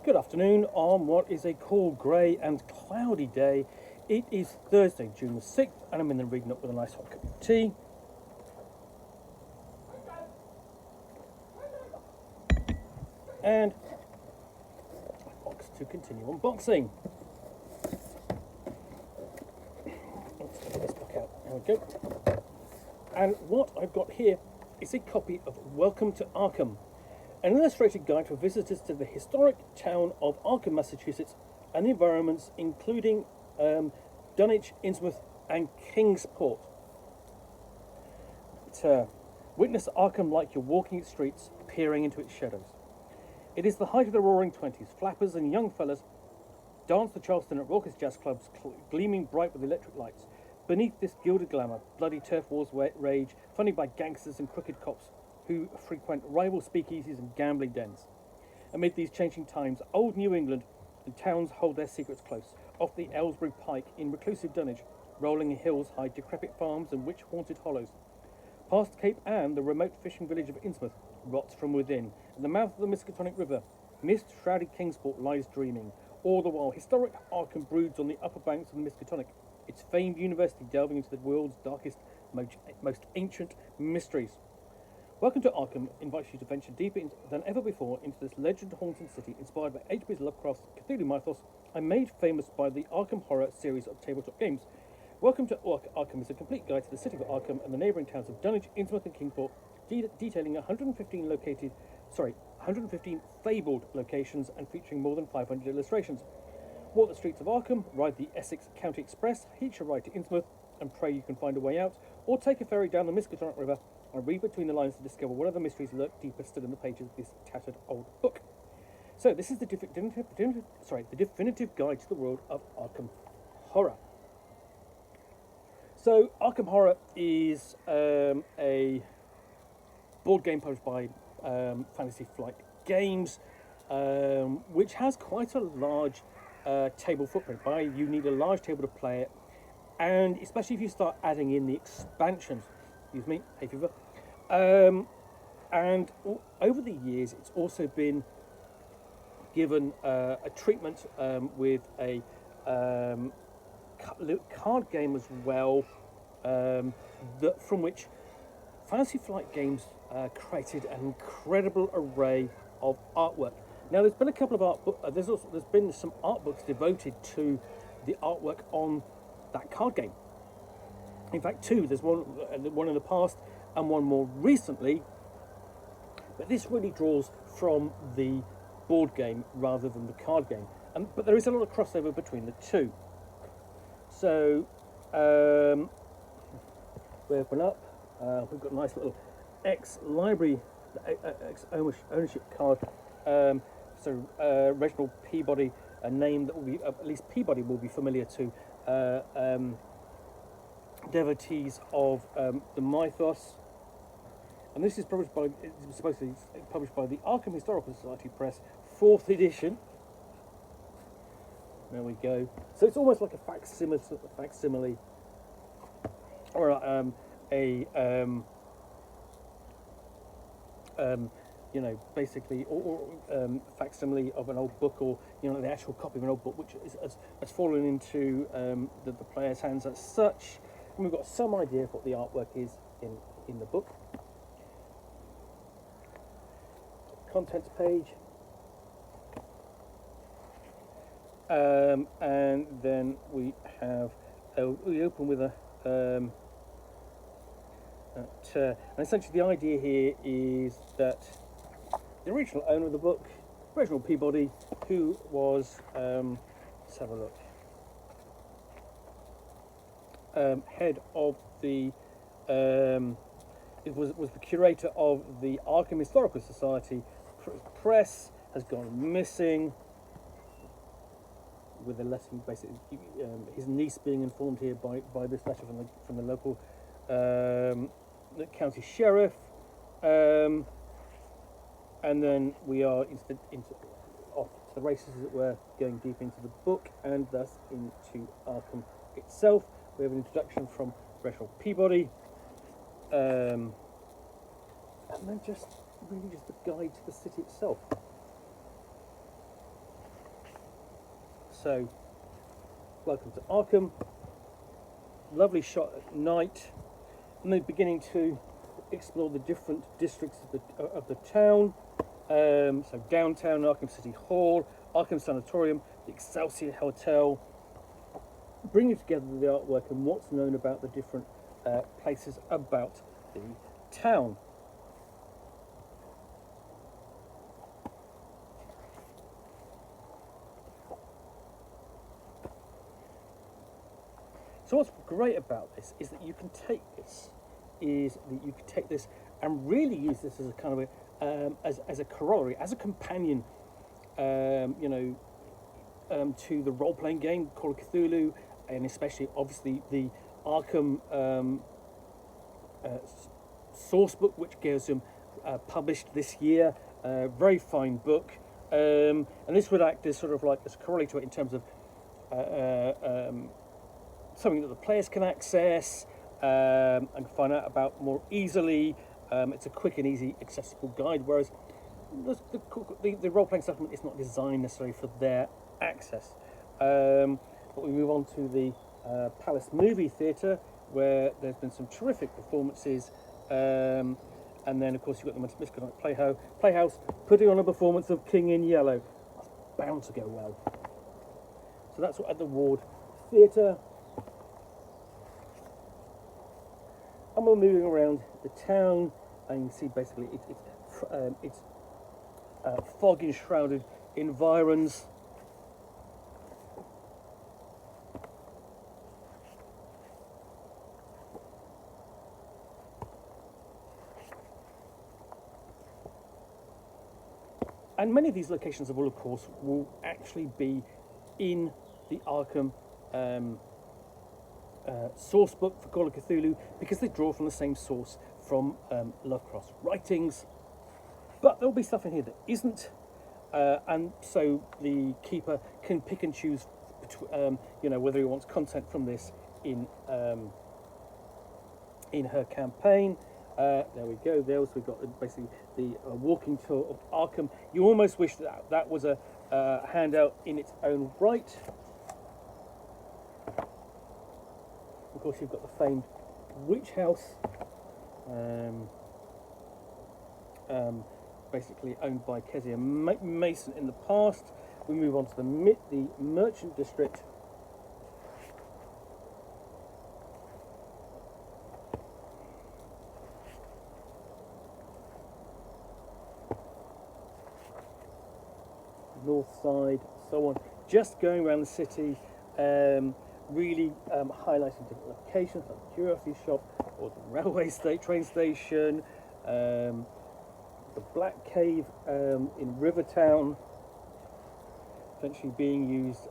Good afternoon on what is a cool, grey and cloudy day. It is Thursday, June the 6th, and I'm in the reading up with a nice hot cup of tea. And a box to continue unboxing. Let's get this book out. There we go. And what I've got here is a copy of Welcome to Arkham, an illustrated guide for visitors to the historic town of Arkham, Massachusetts, and the environments including Dunwich, Innsmouth, and Kingsport. Witness Arkham like you're walking its streets, peering into its shadows. It is the height of the Roaring Twenties. Flappers and young fellas dance the Charleston at raucous jazz clubs, gleaming bright with electric lights. Beneath this gilded glamour, bloody turf wars rage, funded by gangsters and crooked cops who frequent rival speakeasies and gambling dens. Amid these changing times, old New England and towns hold their secrets close. Off the Aylesbury Pike in reclusive Dunwich, rolling hills hide decrepit farms and witch-haunted hollows. Past Cape Ann, the remote fishing village of Innsmouth rots from within. At the mouth of the Miskatonic River, mist-shrouded Kingsport lies dreaming. All the while, historic Arkham broods on the upper banks of the Miskatonic, its famed university delving into the world's darkest, most ancient mysteries. Welcome to Arkham invites you to venture deeper than ever before into this legend-haunting city inspired by H.P. Lovecraft's Cthulhu mythos and made famous by the Arkham Horror series of tabletop games. Welcome to Arkham is a complete guide to the city of Arkham and the neighbouring towns of Dunwich, Innsmouth and Kingsport, detailing 115 fabled locations and featuring more than 500 illustrations. Walk the streets of Arkham, ride the Essex County Express, hitch a ride to Innsmouth and pray you can find a way out, or take a ferry down the Miskatonic River and read between the lines to discover what other mysteries lurk deeper still in the pages of this tattered old book. So this is the definitive guide to the world of Arkham Horror. So Arkham Horror is a board game published by Fantasy Flight Games, which has quite a large table footprint. You need a large table to play it, and especially if you start adding in the expansions. Excuse me, hay fever. And over the years, it's also been given a treatment with a card game as well, from which Fantasy Flight Games created an incredible array of artwork. Now, there's been a couple of art books. There's been some art books devoted to the artwork on that card game. In fact, two. There's one in the past and one more recently. But this really draws from the board game rather than the card game. But there is a lot of crossover between the two. So we open up. We've got a nice little ex-library, ex-ownership card. Reginald Peabody, a name that will be, at least Peabody will be familiar to devotees of the mythos. And this is supposed to be published by the Arkham Historical Society Press, 4th edition. There we go. So it's almost like a facsimile, or basically, or facsimile of an old book, or the actual copy of an old book, which has fallen into the player's hands as such. And we've got some idea of what the artwork is in the book. Contents page, and then we open with and essentially the idea here is that the original owner of the book, Reginald Peabody, who was let's have a look, head of the was the curator of the Arkham Historical Society Press, has gone missing, with a letter, basically his niece being informed here by this letter from the local county sheriff, and then we are off to the races, as it were, going deep into the book and thus into Arkham itself. We have an introduction from Reginald Peabody, and then just the guide to the city itself. So, welcome to Arkham. Lovely shot at night, and then beginning to explore the different districts of the town. So downtown, Arkham City Hall, Arkham Sanatorium, the Excelsior Hotel, bringing together the artwork and what's known about the different places about the town. So what's great about this is that you can take this, and really use this as a kind of as a corollary, as a companion, to the role-playing game Call of Cthulhu, and especially obviously the Arkham source book, which Gersum published this year. Very fine book, and this would act as sort of like as a corollary to it in terms of something that the players can access and find out about more easily. It's a quick and easy, accessible guide, whereas the role-playing supplement is not designed necessarily for their access. But we move on to the Palace Movie Theatre, where there's been some terrific performances, and then of course you've got the Miskatonic Playhouse putting on a performance of King in Yellow. That's bound to go well. So that's at the Ward Theatre. And we're moving around the town, and you can see basically it's fog enshrouded environs. And many of these locations of course, will actually be in the Arkham source book for Call of Cthulhu, because they draw from the same source from Lovecraft's writings. But there'll be stuff in here that isn't, and so the keeper can pick and choose, whether he wants content from this in her campaign. There we go. There also we've got basically the walking tour of Arkham. You almost wish that was a handout in its own right. Of course, you've got the famed Witch House, basically owned by Kezia Mason in the past. We move on to the Merchant District. North side, so on. Just going around the city, really highlighting different locations like the Curiosity Shop or the railway train station, the Black Cave in Rivertown, eventually being used,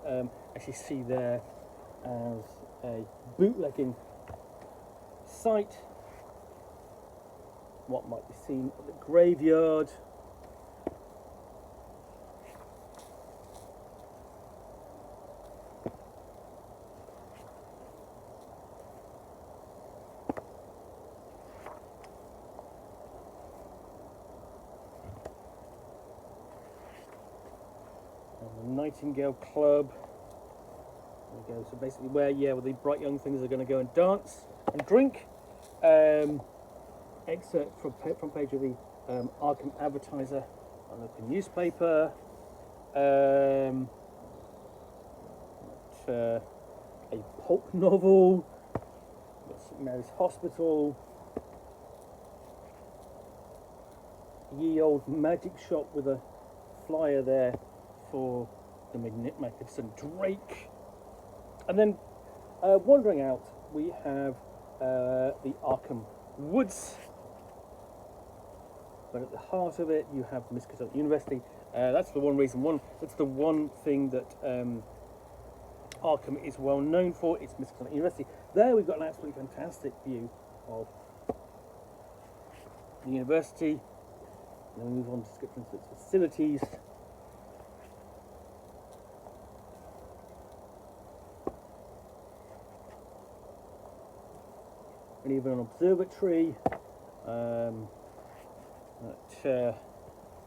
as you see there, as a bootlegging site. What might be seen at the graveyard. Nightingale Club. There we go. So basically, where the bright young things are going to go and dance and drink. Excerpt from page of the Arkham Advertiser, a local newspaper. A pulp novel. St Mary's Hospital. Ye Old Magic Shop with a flyer there for the Magnificent Drake. And then wandering out, we have the Arkham Woods, but at the heart of it you have Miskatonic University. That's the one thing that Arkham is well known for. It's Miskatonic University. There we've got an absolutely fantastic view of the university. And then we move on to descriptions of its facilities. And even an observatory, a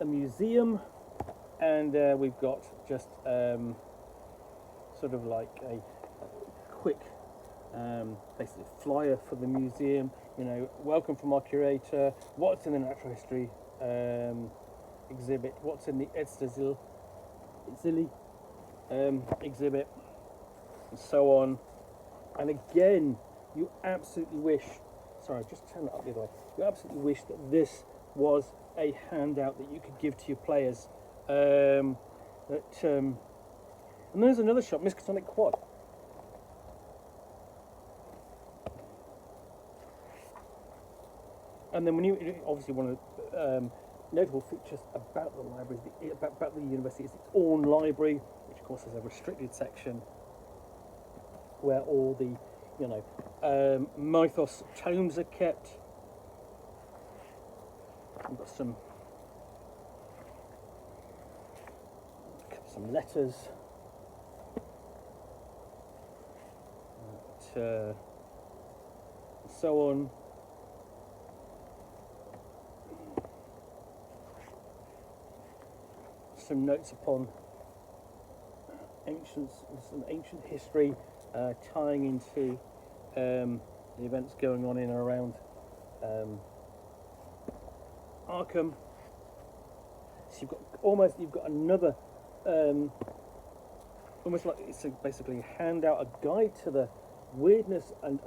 museum, and we've got just sort of like a quick, basically flyer for the museum. You know, welcome from our curator. What's in the natural history exhibit? What's in the Edstasili exhibit, and so on. And again, you absolutely wish. Sorry, just turn it up the other way. You absolutely wish that this was a handout that you could give to your players. And there's another shot, Miskatonic Quad. And then when you obviously one of the notable features about the library, about the university, is its own library, which of course has a restricted section where all the, you know, mythos tomes are kept. We've got some letters, and so on. Some notes upon some ancient history, tying into the events going on in and around Arkham. So you've got another, almost like it's basically a handout, a guide to the weirdness and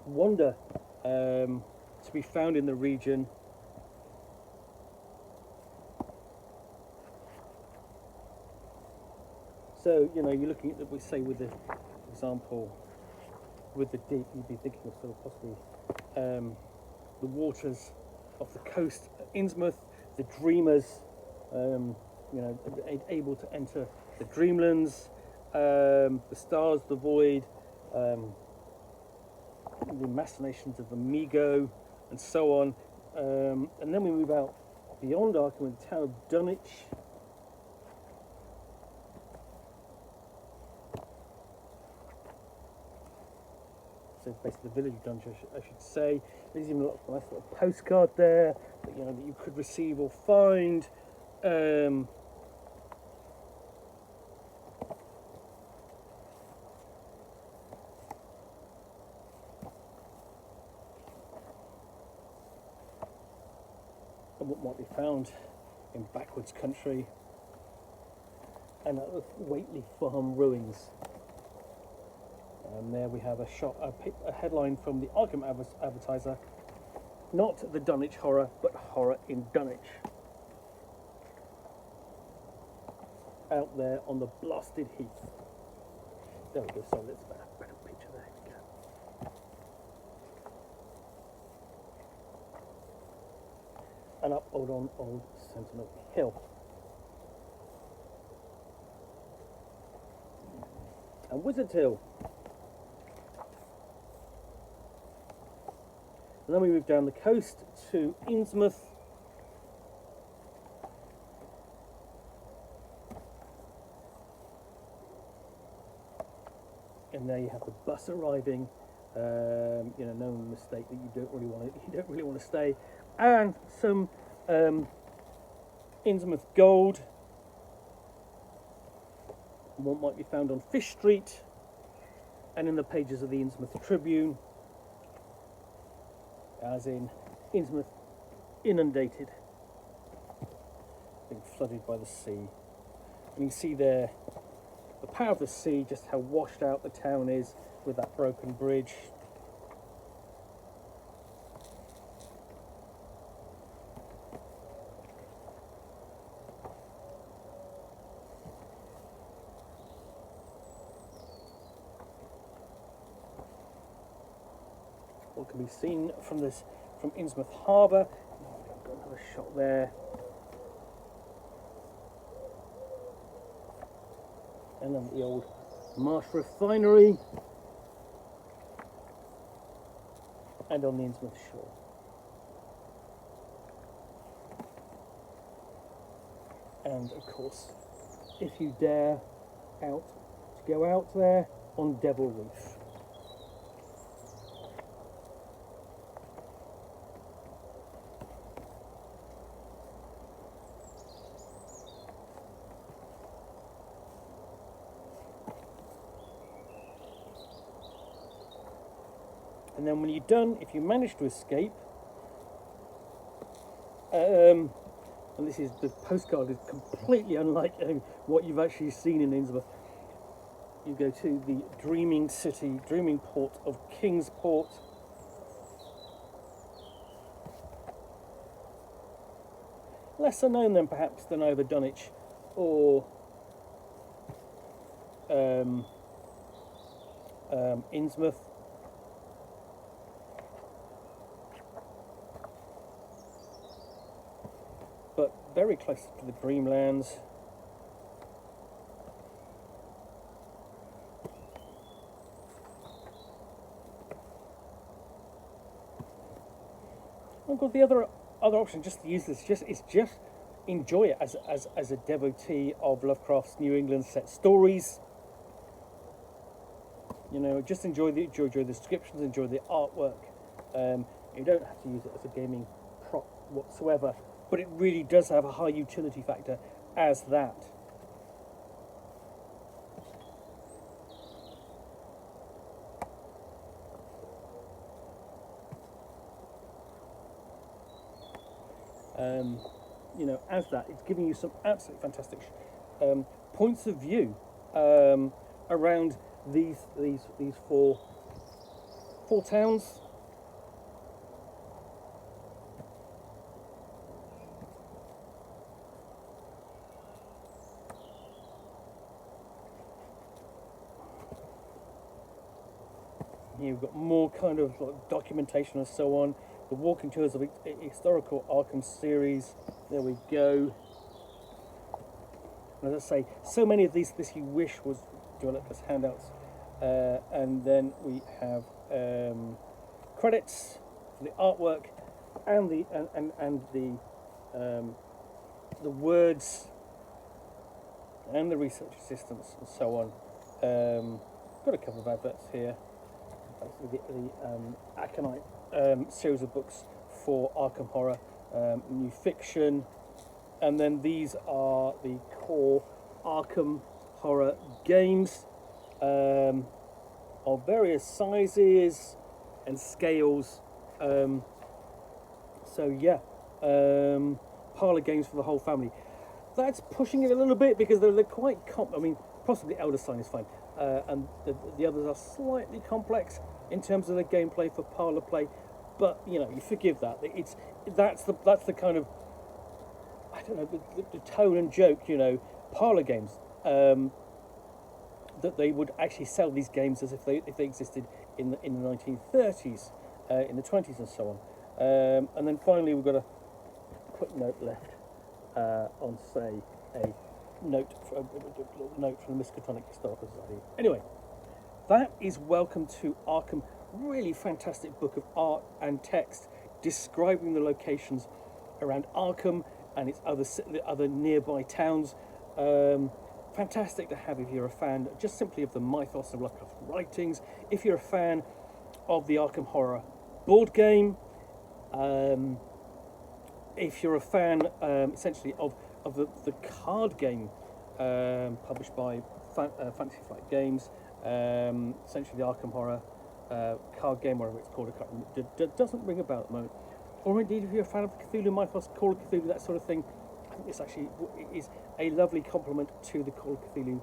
wonder to be found in the region. So, you know, you're looking at, we say with the, for example, with the deep, you'd be thinking of sort of possibly the waters off the coast at Innsmouth, the dreamers, you know, able to enter the dreamlands, the stars, the void, the machinations of the Migo, and so on. And then we move out beyond Arkham in the town of Dunwich. So basically the village of Dunwich, I should say. There's even a nice little postcard there that, you know, that you could receive or find. And what might be found in backwoods country and at the Whately Farm ruins. And there we have a headline from the Arkham Advertiser. Not the Dunwich horror, but horror in Dunwich. Out there on the blasted heath. There we go, sorry, that's a better picture there. And up on Old Sentinel Hill. And Wizard's Hill. And then we move down the coast to Innsmouth. And there you have the bus arriving. You know, no mistake that you don't really want to stay. And some Innsmouth gold. One might be found on Fish Street and in the pages of the Innsmouth Tribune. As in Innsmouth inundated, being flooded by the sea. And you see there the power of the sea, just how washed out the town is with that broken bridge. What can be seen from Innsmouth Harbour. Got another shot there. And then the old Marsh Refinery. And on the Innsmouth shore. And of course, if you dare to go out there on Devil Reef. And then when you're done, if you manage to escape, and this is, the postcard is completely unlike what you've actually seen in Innsmouth. You go to the dreaming city, dreaming port of Kingsport. Lesser known then perhaps than either Dunwich or Innsmouth. But very close to the Dreamlands. I've got the other option just to use this. Just enjoy it as a devotee of Lovecraft's New England set stories. You know, just enjoy the descriptions, enjoy the artwork. You don't have to use it as a gaming prop whatsoever, but it really does have a high utility factor as that. You know, as that, it's giving you some absolutely fantastic points of view around these four towns. You've got more kind of like documentation and so on. The walking tours of historical Arkham series. There we go. And as I say, so many of these you wish was developed as handouts. And then we have credits for the artwork and the words and the research assistants and so on. Got a couple of adverts here. Basically the Aconite series of books for Arkham Horror, new fiction, and then these are the core Arkham Horror games of various sizes and scales. So yeah, parlour games for the whole family. That's pushing it a little bit because they're quite I mean, possibly Elder Sign is fine, and the others are slightly complex in terms of the gameplay for parlour play, but you know, you forgive that. That's the kind of, I don't know, the tone and joke, you know, parlour games, that they would actually sell these games as if they existed in the 1930s, in the 20s and so on. And then finally we've got a quick note left on, say, a note from the Miskatonic Historical Society. Anyway, that is Welcome to Arkham. Really fantastic book of art and text describing the locations around Arkham and its other nearby towns. Fantastic to have if you're a fan just simply of the mythos of Lovecraft's writings. If you're a fan of the Arkham Horror board game, if you're a fan essentially of the card game published by Fantasy Flight Games, essentially the Arkham Horror card game, whatever it's called, it doesn't ring a bell at the moment. Or indeed, if you're a fan of the Cthulhu mythos, Call of Cthulhu, that sort of thing, I think this actually is a lovely complement to the Call of Cthulhu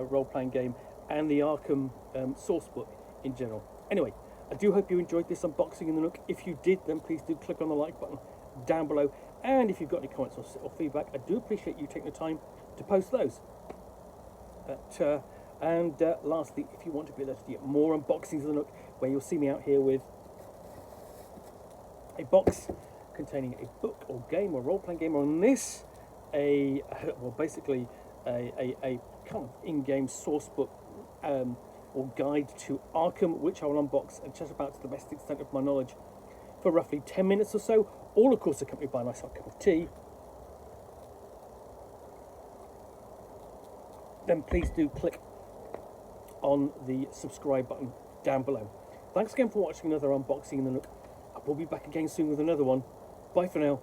role-playing game and the Arkham source book in general. Anyway, I do hope you enjoyed this unboxing in the Nook. If you did, then please do click on the like button down below. And if you've got any comments or feedback, I do appreciate you taking the time to post those. And lastly, if you want to be able to get more unboxings of the Nook, where you'll see me out here with a box containing a book or game or role-playing game, or on this, basically a kind of in-game source book or guide to Arkham, which I will unbox and just about to the best extent of my knowledge for roughly 10 minutes or so, all of course accompanied by a nice hot cup of tea. Then please do click on the subscribe button down below. Thanks again for watching another unboxing in the Nook. I will be back again soon with another one. Bye for now.